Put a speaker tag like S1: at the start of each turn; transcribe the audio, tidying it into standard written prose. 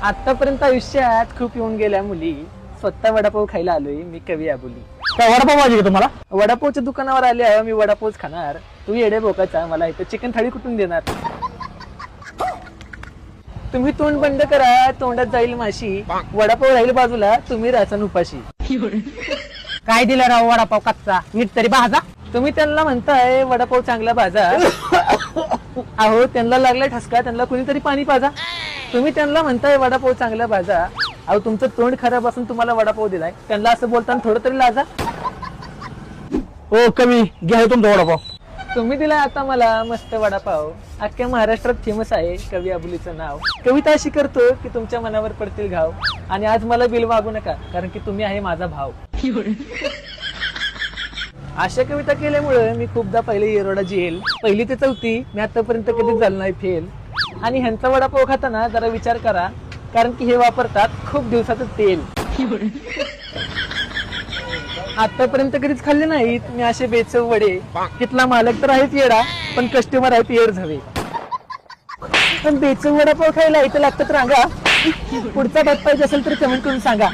S1: आतापर्यंत आयुष्यात खूप येऊन गेल्या मुली, स्वतः वडापाव खायला आलोय मी कवी आबोली.
S2: काय वडापाव पाहिजे का तुम्हाला?
S1: वडापावच्या दुकानावर आले आहे मी वडापावच खाणार. तू येडे बोकाचा, मला इथं चिकन थाळी कुठून देणार? तुम्ही तोंड बंद करा, तोंडात जाईल माशी. वडापाव राहील बाजूला, तुम्ही राहसान उपाशी.
S2: काय दिलं राव वडापाव कच्चा, नीट तरी भाजा.
S1: तुम्ही त्यांना म्हणताय वडापाव चांगला भाजा. अहो त्यांना लागला ठसका, त्यांना कुणीतरी पाणी पाजा. तुम्ही त्यांना म्हणताय वडापाव चांगला भाजा. अहो तुमचं तोंड खराब असून तुम्हाला वडापाव दिलाय, त्यांना असं बोलताना थोडं तरी लाजा.
S2: ओ कमी घ्या हे तुमचा वडापाव.
S1: तुम्ही दिलाय आता मला मस्त वडापाव. अख्ख्या महाराष्ट्रात फेमस आहे कवी आबुलीचं नाव. कविता अशी करतो की तुमच्या मनावर पडतील घाव. आणि आज मला बिल मागू नका, कारण की तुम्ही आहे माझा भाव. अशा कविता केल्यामुळे मी खूपदा पहिले येरोडा जेल. पहिली ते चौथी मी आतापर्यंत कधीच झालं नाही फेल. आणि ह्यांचा वडापाव खाताना जरा विचार करा, कारण की हे वापरतात खूप दिवसाचं तेल. आतापर्यंत कधीच खाल्ले नाहीत मी असे बेचव वडे. तिथला मालक तर आहेच येडा, पण कस्टमर आहेत येड झवे. पण बेचव वडापाव खायला इथं लागतात रांगा. पुढचा भात पाहिजे असेल तर कमेंट करून सांगा.